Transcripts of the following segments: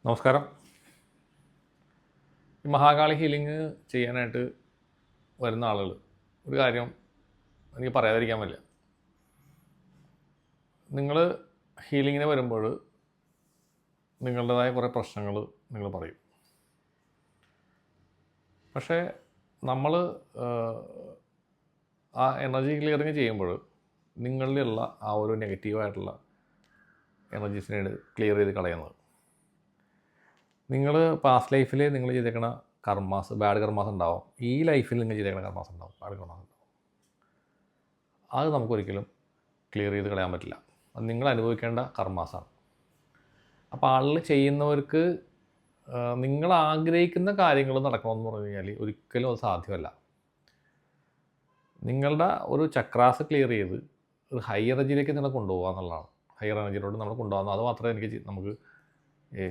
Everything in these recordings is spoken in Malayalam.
നമസ്കാരം. ഈ മഹാകാളി ഹീലിംഗ് ചെയ്യാനായിട്ട് വരുന്ന ആളുകൾ ഒരു കാര്യം എനിക്ക് പറയാതിരിക്കാൻ പറ്റില്ല. നിങ്ങൾ ഹീലിങ്ങിന് വരുമ്പോൾ നിങ്ങളുടേതായ കുറേ പ്രശ്നങ്ങൾ നിങ്ങൾ പറയും. പക്ഷേ നമ്മൾ ആ എനർജി ക്ലിയറിങ് ചെയ്യുമ്പോൾ നിങ്ങളിലുള്ള ആ ഒരു നെഗറ്റീവായിട്ടുള്ള എനർജീസിനെ ക്ലിയർ ചെയ്ത് കളയുന്നത്. നിങ്ങൾ പാസ്റ്റ് ലൈഫിൽ നിങ്ങൾ ചെയ്തേക്കണ ബാഡ് കർമാസ് ഉണ്ടാവും. ഈ ലൈഫിൽ നിങ്ങൾ ചെയ്തേക്കണ കർമാസ് ഉണ്ടാവും, ബാഡ് കർമാസ് ഉണ്ടാവും. അത് നമുക്കൊരിക്കലും ക്ലിയർ ചെയ്ത് കളയാൻ പറ്റില്ല. അത് നിങ്ങൾ അനുഭവിക്കേണ്ട കർമാസാണ്. അപ്പോൾ ആളുകൾ ചെയ്യുന്നവർക്ക് നിങ്ങൾ ആഗ്രഹിക്കുന്ന കാര്യങ്ങൾ നടക്കണമെന്ന് പറഞ്ഞു കഴിഞ്ഞാൽ ഒരിക്കലും അത് സാധ്യമല്ല. നിങ്ങളുടെ ഒരു ചക്രാസ് ക്ലിയർ ചെയ്ത് ഒരു ഹൈ എനർജിയിലേക്ക് നിങ്ങൾ കൊണ്ടുപോകുക എന്നുള്ളതാണ്. ഹയർ എനർജിയിലോട്ട് നമ്മൾ കൊണ്ടുപോകുന്നത്. അത് മാത്രമേ നമുക്ക്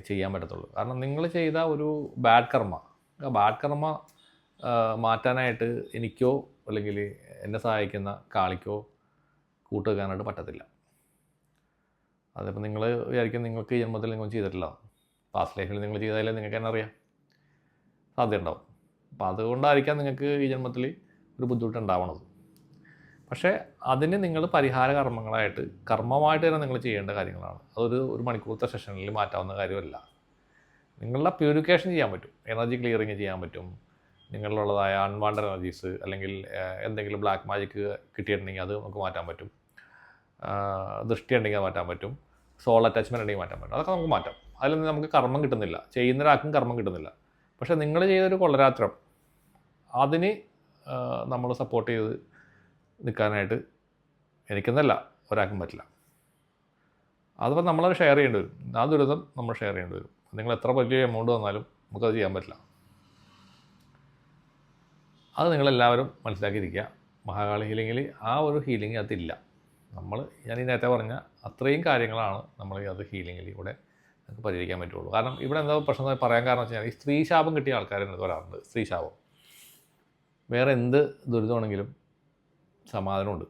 ചെയ്യാൻ പറ്റത്തുള്ളൂ. കാരണം നിങ്ങൾ ചെയ്ത ഒരു ബാഡ് കർമ്മ, ആ ബാഡ് കർമ്മ മാറ്റാനായിട്ട് എനിക്കോ അല്ലെങ്കിൽ എന്നെ സഹായിക്കുന്ന കാളിക്കോ കൂട്ടുവെക്കാനായിട്ട് പറ്റത്തില്ല. അതിപ്പോൾ നിങ്ങൾ വിചാരിക്കും നിങ്ങൾക്ക് ഈ ജന്മത്തിൽ നിങ്ങൾ ചെയ്തിട്ടില്ല, പാസ്റ്റ് ലൈഫിൽ നിങ്ങൾ ചെയ്താലേ നിങ്ങൾക്ക് തന്നെ അറിയാം, സാധ്യത ഉണ്ടാവും. അപ്പോൾ അതുകൊണ്ടായിരിക്കാം നിങ്ങൾക്ക് ഈ ജന്മത്തിൽ ഒരു ബുദ്ധിമുട്ടുണ്ടാവണത്. പക്ഷേ അതിന് നിങ്ങൾ പരിഹാര കർമ്മമായിട്ട് തന്നെ നിങ്ങൾ ചെയ്യേണ്ട കാര്യങ്ങളാണ്. ഒരു മണിക്കൂറത്തെ സെഷനിൽ മാറ്റാവുന്ന കാര്യമല്ല. നിങ്ങളുടെ പ്യൂരിഫിക്കേഷൻ ചെയ്യാൻ പറ്റും, എനർജി ക്ലിയറിങ് ചെയ്യാൻ പറ്റും. നിങ്ങളിലുള്ളതായ അൺവാണ്ടഡ് എനർജീസ് അല്ലെങ്കിൽ എന്തെങ്കിലും ബ്ലാക്ക് മാജിക്ക് കിട്ടിയിട്ടുണ്ടെങ്കിൽ അത് നമുക്ക് മാറ്റാൻ പറ്റും. ദൃഷ്ടി ഉണ്ടെങ്കിൽ അത് മാറ്റാൻ പറ്റും. സോൾ അറ്റാച്ച്മെൻറ്റ് ഉണ്ടെങ്കിൽ മാറ്റാൻ പറ്റും. അതൊക്കെ നമുക്ക് മാറ്റാം. അതിലൊന്നും നമുക്ക് കർമ്മം കിട്ടുന്നില്ല, ചെയ്യുന്നൊരാൾക്കും കർമ്മം കിട്ടുന്നില്ല. പക്ഷേ നിങ്ങൾ ചെയ്തൊരു കൊള്ളരാത്രം അതിന് നമ്മൾ സപ്പോർട്ട് ചെയ്ത് നിൽക്കാനായിട്ട് എനിക്കെന്നല്ല ഒരാൾക്കും പറ്റില്ല. അതിപ്പോൾ നമ്മളത് ഷെയർ ചെയ്യേണ്ടി വരും. ആ ദുരിതം നമ്മൾ ഷെയർ ചെയ്യേണ്ടി വരും. നിങ്ങൾ എത്ര വലിയ എമൗണ്ട് വന്നാലും നമുക്കത് ചെയ്യാൻ പറ്റില്ല. അത് നിങ്ങളെല്ലാവരും മനസ്സിലാക്കിയിരിക്കുക. മഹാകാളി ഹീലിങ്ങിൽ ആ ഒരു ഹീലിംഗ് അതില്ല. ഞാൻ ഈ നേരത്തെ പറഞ്ഞ അത്രയും കാര്യങ്ങളാണ് നമ്മൾ അത് ഹീലിങ്ങിലൂടെ നമുക്ക് പരിഹരിക്കാൻ പറ്റുള്ളൂ. കാരണം ഇവിടെ എന്താ പ്രശ്നം പറയാൻ കാരണം വെച്ച് കഴിഞ്ഞാൽ ഈ സ്ത്രീ ശാപം കിട്ടിയ ആൾക്കാർ എനിക്ക് വരാറുണ്ട്. സ്ത്രീ ശാപം വേറെ എന്ത് ദുരിതമാണെങ്കിലും സമാധാനമുണ്ട്.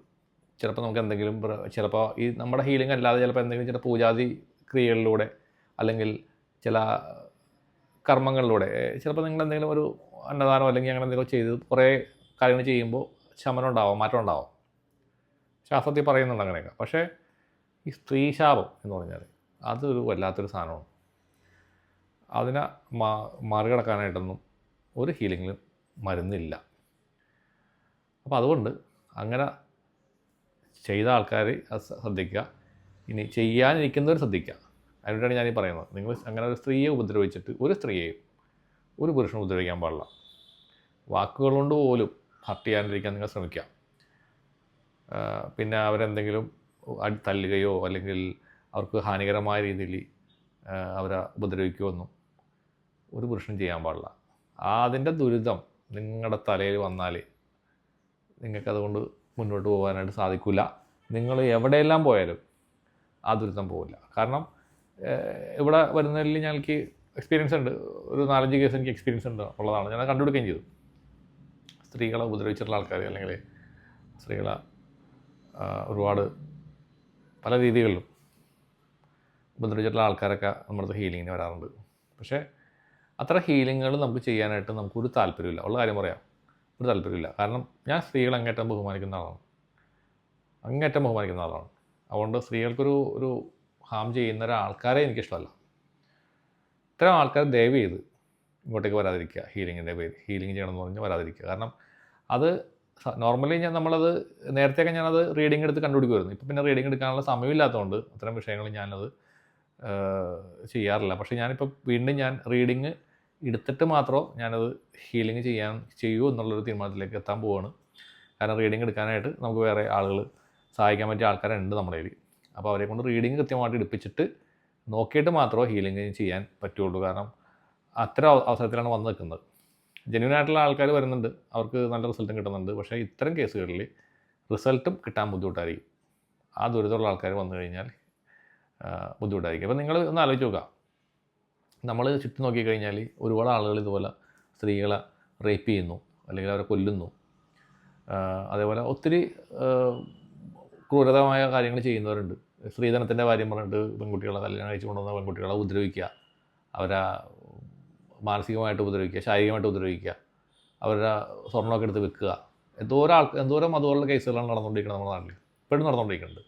ചിലപ്പോൾ നമുക്ക് എന്തെങ്കിലും ചിലപ്പോൾ ഈ നമ്മുടെ ഹീലിംഗ് അല്ലാതെ ചിലപ്പോൾ എന്തെങ്കിലും ചില പൂജാതി ക്രിയകളിലൂടെ അല്ലെങ്കിൽ ചില കർമ്മങ്ങളിലൂടെ ചിലപ്പോൾ നിങ്ങൾ എന്തെങ്കിലും ഒരു അന്നദാനം അല്ലെങ്കിൽ അങ്ങനെ എന്തെങ്കിലും ചെയ്ത് കുറേ കാര്യങ്ങൾ ചെയ്യുമ്പോൾ ശമനം ഉണ്ടാവും, മാറ്റം ഉണ്ടാവും. ശാസ്ത്രത്തിൽ പറയുന്നുണ്ട് അങ്ങനെയൊക്കെ. പക്ഷേ ഈ സ്ത്രീ ശാപം എന്ന് പറഞ്ഞാൽ അതൊരു വല്ലാത്തൊരു സാധനമാണ്. അതിനെ മറികടക്കാനായിട്ടൊന്നും ഒരു ഹീലിങ്ങിലും മരുന്നില്ല. അപ്പോൾ അതുകൊണ്ട് അങ്ങനെ ചെയ്ത ആൾക്കാർ അത് ശ്രദ്ധിക്കുക. ഇനി ചെയ്യാനിരിക്കുന്നവർ ശ്രദ്ധിക്കുക. അതിനോടാണ് ഞാനീ പറയുന്നത്. നിങ്ങൾ അങ്ങനെ ഒരു സ്ത്രീയെ ഉപദ്രവിച്ചിട്ട് ഒരു സ്ത്രീയെയും ഒരു പുരുഷനും ഉപദ്രവിക്കാൻ പാടില്ല. വാക്കുകൾ കൊണ്ട് പോലും ഹർട്ട് ചെയ്യാണ്ടിരിക്കാൻ നിങ്ങൾ ശ്രമിക്കുക. പിന്നെ അവരെന്തെങ്കിലും തല്ലുകയോ അല്ലെങ്കിൽ അവർക്ക് ഹാനികരമായ രീതിയിൽ അവരെ ഉപദ്രവിക്കുകയോ ഒന്നും ഒരു പുരുഷനും ചെയ്യാൻ പാടില്ല. അതിൻ്റെ ദുരിതം നിങ്ങളുടെ തലയിൽ വന്നാൽ നിങ്ങൾക്കതുകൊണ്ട് മുന്നോട്ട് പോകാനായിട്ട് സാധിക്കില്ല. നിങ്ങൾ എവിടെയെല്ലാം പോയാലും ആ ദുരിതം പോകില്ല. കാരണം ഇവിടെ വരുന്നതിൽ ഞങ്ങൾക്ക് എക്സ്പീരിയൻസ് ഉണ്ട്. ഒരു 4-5 കേസ് എനിക്ക് എക്സ്പീരിയൻസ് ഉണ്ട് ഉള്ളതാണ്. ഞാൻ കണ്ടുപിടിക്കുകയും ചെയ്തു. സ്ത്രീകളെ ഉപദ്രവിച്ചിട്ടുള്ള ആൾക്കാർ അല്ലെങ്കിൽ സ്ത്രീകളെ ഒരുപാട് പല രീതികളിലും ഉപദ്രവിച്ചിട്ടുള്ള ആൾക്കാരൊക്കെ നമ്മുടെ ഹീലിങ്ങിന് വരാറുണ്ട്. പക്ഷേ അത്ര ഹീലിങ്ങുകൾ നമുക്ക് ചെയ്യാനായിട്ട് നമുക്കൊരു താല്പര്യമില്ല. ഉള്ള കാര്യം പറയാം, ഒരു താല്പര്യമില്ല. കാരണം ഞാൻ സ്ത്രീകളെ അങ്ങേറ്റം ബഹുമാനിക്കുന്ന ആളാണ്. അതുകൊണ്ട് സ്ത്രീകൾക്കൊരു ഹാം ചെയ്യുന്ന ഒരാൾക്കാരെ എനിക്കിഷ്ടമല്ല. ഇത്തരം ആൾക്കാർ ദയവ് ചെയ്ത് ഇങ്ങോട്ടേക്ക് വരാതിരിക്കുക. ഹീലിങ്ങിൻ്റെ പേര് ഹീലിംഗ് ചെയ്യണമെന്ന് പറഞ്ഞ് വരാതിരിക്കുക. കാരണം അത് നോർമലി നമ്മളത് നേരത്തെയൊക്കെ ഞാനത് റീഡിംഗ് എടുത്ത് കണ്ടുപിടിക്കുമായിരുന്നു. ഇപ്പോൾ പിന്നെ റീഡിംഗ് എടുക്കാനുള്ള സമയമില്ലാത്തതുകൊണ്ട് അത്തരം വിഷയങ്ങൾ ഞാനത് ചെയ്യാറില്ല. പക്ഷേ ഞാനിപ്പോൾ വീണ്ടും ഞാൻ റീഡിങ് എടുത്തിട്ട് മാത്രം ഞാനത് ഹീലിംഗ് ചെയ്യൂ എന്നുള്ളൊരു തീരുമാനത്തിലേക്ക് എത്താൻ പോവുകയാണ്. കാരണം റീഡിംഗ് എടുക്കാനായിട്ട് നമുക്ക് വേറെ ആളുകൾ സഹായിക്കാൻ പറ്റിയ ആൾക്കാരുണ്ട് നമ്മുടെ കയ്യിൽ. അപ്പോൾ അവരെ കൊണ്ട് റീഡിംഗ് കൃത്യമായിട്ട് എടുപ്പിച്ചിട്ട് നോക്കിയിട്ട് മാത്രമേ ഹീലിംഗ് ചെയ്യാൻ പറ്റുള്ളൂ. കാരണം അത്തരം അവസരത്തിലാണ് വന്ന് നിൽക്കുന്നത്. ജെന്യൂനായിട്ടുള്ള ആൾക്കാർ വരുന്നുണ്ട്, അവർക്ക് നല്ല റിസൾട്ടും കിട്ടുന്നുണ്ട്. പക്ഷേ ഇത്തരം കേസുകളിൽ റിസൾട്ടും കിട്ടാൻ ബുദ്ധിമുട്ടായിരിക്കും. ആ ദുരിതമുള്ള ആൾക്കാർ വന്നു കഴിഞ്ഞാൽ ബുദ്ധിമുട്ടായിരിക്കും. അപ്പോൾ നിങ്ങൾ ഒന്ന് ആലോചിച്ച് നോക്കുക. നമ്മൾ ചുറ്റും നോക്കിക്കഴിഞ്ഞാൽ ഒരുപാട് ആളുകൾ ഇതുപോലെ സ്ത്രീകളെ റേപ്പ് ചെയ്യുന്നു അല്ലെങ്കിൽ അവരെ കൊല്ലുന്നു. അതേപോലെ ഒത്തിരി ക്രൂരതമായ കാര്യങ്ങൾ ചെയ്യുന്നവരുണ്ട്. സ്ത്രീധനത്തിൻ്റെ കാര്യം പറഞ്ഞിട്ട് പെൺകുട്ടികളെ കല്യാണം കഴിച്ച് കൊണ്ടുവന്ന പെൺകുട്ടികളെ ഉപദ്രവിക്കുക, അവരെ മാനസികമായിട്ട് ഉപദ്രവിക്കുക, ശാരീരികമായിട്ട് ഉപദ്രവിക്കുക, അവരുടെ സ്വർണ്ണമൊക്കെ എടുത്ത് വെക്കുക. എന്തോരം അതുപോലുള്ള കേസുകളാണ് നടന്നുകൊണ്ടിരിക്കുന്നത് നമ്മുടെ നാട്ടിൽ, ഇപ്പോഴും നടന്നുകൊണ്ടിരിക്കുന്നുണ്ട്.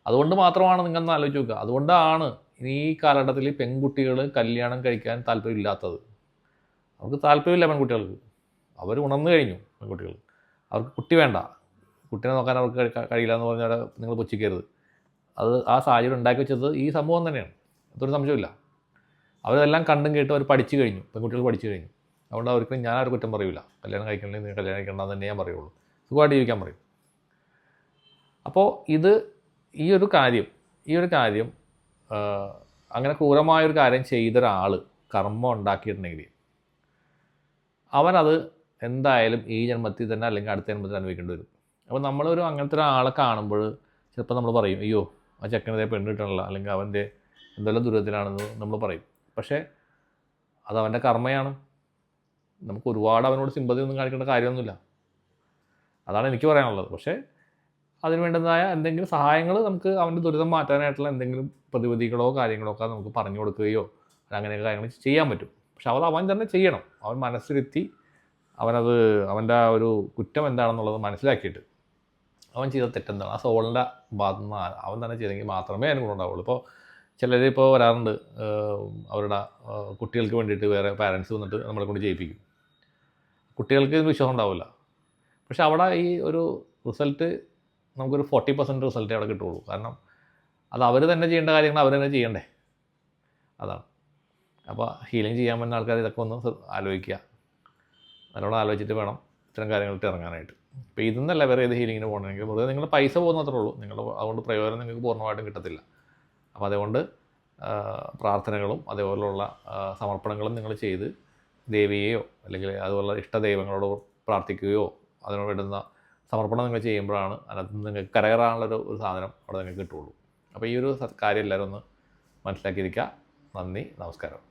അതുകൊണ്ട് മാത്രമാണ് നിങ്ങളൊന്ന് ആലോചിച്ച് നോക്കുക. അതുകൊണ്ടാണ് ഈ കാലഘട്ടത്തിൽ പെൺകുട്ടികൾ കല്യാണം കഴിക്കാൻ താല്പര്യമില്ലാത്തത്. അവർക്ക് താല്പര്യമില്ല പെൺകുട്ടികൾക്ക്. അവർ ഉണർന്നു കഴിഞ്ഞു പെൺകുട്ടികൾ. അവർക്ക് കുട്ടി വേണ്ട, കുട്ടീനെ നോക്കാൻ അവർക്ക് കഴിയില്ല എന്ന് പറഞ്ഞാൽ നിങ്ങൾ പുച്ഛിക്കരുത്. ആ സാഹചര്യം ഉണ്ടാക്കി വെച്ചത് ഈ സമൂഹം തന്നെയാണ്, അതൊരു സംശയമില്ല. അവരെല്ലാം കണ്ടും കേട്ടും അവർ പഠിച്ചു കഴിഞ്ഞു, പെൺകുട്ടികൾ പഠിച്ചു കഴിഞ്ഞു. അതുകൊണ്ട് അവർക്കും ഞാൻ ഒരു കുറ്റം പറയില്ല. കല്യാണം കഴിക്കണമെങ്കിൽ നിങ്ങൾ കല്യാണം കഴിക്കണമെന്ന് തന്നെ ഞാൻ പറയുള്ളൂ. സുഖമായിട്ട് ജീവിക്കാൻ പറയും. അപ്പോൾ ഈ ഒരു കാര്യം അങ്ങനെ ക്രൂരമായൊരു കാര്യം ചെയ്തൊരാൾ കർമ്മം ഉണ്ടാക്കിയിട്ടുണ്ടെങ്കിൽ അവനത് എന്തായാലും ഈ ജന്മത്തിൽ തന്നെ അല്ലെങ്കിൽ അടുത്ത ജന്മത്തിൽ അനുഭവിക്കേണ്ടി വരും. അപ്പോൾ നമ്മളൊരു അങ്ങനത്തെ ഒരാളെ കാണുമ്പോൾ ചിലപ്പോൾ നമ്മൾ പറയും, അയ്യോ ആ ചെക്കനതേ പെണ്ണ് കിട്ടണമല്ല, അല്ലെങ്കിൽ അവൻ്റെ എന്തെല്ലാം ദുരിതത്തിലാണെന്ന് നമ്മൾ പറയും. പക്ഷേ അത് അവൻ്റെ കർമ്മയാണ്. നമുക്ക് ഒരുപാട് അവനോട് സിമ്പതി ഒന്നും കാണിക്കേണ്ട കാര്യമൊന്നുമില്ല. അതാണ് എനിക്ക് പറയാനുള്ളത്. പക്ഷേ അതിന് വേണ്ടതായ എന്തെങ്കിലും സഹായങ്ങൾ നമുക്ക് അവൻ്റെ ദുരിതം മാറ്റാനായിട്ടുള്ള എന്തെങ്കിലും പ്രതിവിധികളോ കാര്യങ്ങളോ ഒക്കെ നമുക്ക് പറഞ്ഞു കൊടുക്കുകയോ അങ്ങനെയൊക്കെ കാര്യങ്ങൾ ചെയ്യാൻ പറ്റും. പക്ഷെ അവൻ തന്നെ ചെയ്യണം. അവൻ മനസ്സിരുത്തി അവൻ്റെ ആ ഒരു കുറ്റം എന്താണെന്നുള്ളത് മനസ്സിലാക്കിയിട്ട് അവൻ ചെയ്ത തെറ്റെന്താണ്, ആ സോളിൻ്റെ ഭാഗത്തു നിന്ന് അവൻ തന്നെ ചെയ്തെങ്കിൽ മാത്രമേ അതിന് ഗുണമുണ്ടാവുള്ളൂ. ഇപ്പോൾ ചിലരിപ്പോൾ വരാറുണ്ട്, അവരുടെ കുട്ടികൾക്ക് വേണ്ടിയിട്ട് വേറെ പാരൻസ് വന്നിട്ട് നമ്മളെ കൊണ്ട് ചെയ്യിപ്പിക്കും. കുട്ടികൾക്ക് വിശ്വാസം ഉണ്ടാവില്ല. പക്ഷെ അവിടെ ഈ ഒരു റിസൾട്ട് നമുക്കൊരു 40% റിസൾട്ടേ അവിടെ കിട്ടുള്ളൂ. കാരണം അത് അവർ തന്നെ ചെയ്യേണ്ട കാര്യങ്ങൾ അവർ തന്നെ ചെയ്യണ്ടേ, അതാണ്. അപ്പോൾ ഹീലിംഗ് ചെയ്യാൻ പറ്റുന്ന ആൾക്കാർ ഇതൊക്കെ ഒന്ന് ആലോചിക്കുക, നല്ലോണം ആലോചിച്ചിട്ട് വേണം ഇത്തരം കാര്യങ്ങളിട്ട് ഇറങ്ങാനായിട്ട്. ഇപ്പോൾ ഇതെന്നല്ല വേറെ ഏത് ഹീലിങ്ങിന് പോകണമെങ്കിൽ വെറുതെ നിങ്ങൾ പൈസ പോകുന്നത്രേ ഉള്ളൂ, അതുകൊണ്ട് പ്രയോജനം നിങ്ങൾക്ക് പൂർണ്ണമായിട്ടും കിട്ടത്തില്ല. അപ്പോൾ അതുകൊണ്ട് പ്രാർത്ഥനകളും അതേപോലെയുള്ള സമർപ്പണങ്ങളും നിങ്ങൾ ചെയ്ത് ദേവിയെയോ അല്ലെങ്കിൽ അതുപോലുള്ള ഇഷ്ടദൈവങ്ങളോട് പ്രാർത്ഥിക്കുകയോ അതിനോട് വേണ്ടുന്ന സമർപ്പണം നിങ്ങൾ ചെയ്യുമ്പോഴാണ് അതിനകത്ത് നിങ്ങൾക്ക് കരകയറാനുള്ളൊരു സാധനം അവിടെ നിങ്ങൾക്ക് കിട്ടുള്ളൂ. അപ്പോൾ ഈ ഒരു കാര്യം എല്ലാവരും ഒന്ന് മനസ്സിലാക്കിയിരിക്കുക. നന്ദി, നമസ്കാരം.